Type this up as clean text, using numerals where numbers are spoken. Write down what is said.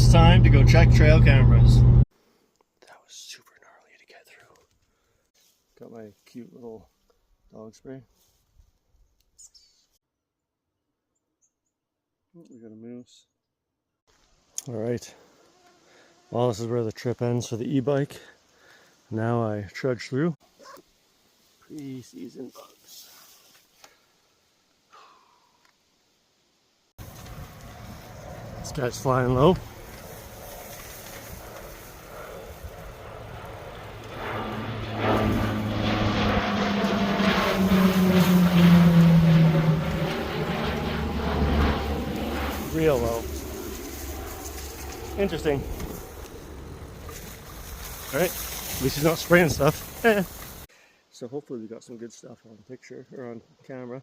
it's time to go check trail cameras. That was super gnarly to get through. Got my cute little dog spray. Oh, we got a moose. Alright, well, this is where the trip ends for the e-bike. Now I trudge through pre-season bugs. This guy's flying low. Real low. Interesting. Alright, at least he's not spraying stuff. So hopefully we got some good stuff on picture or on camera.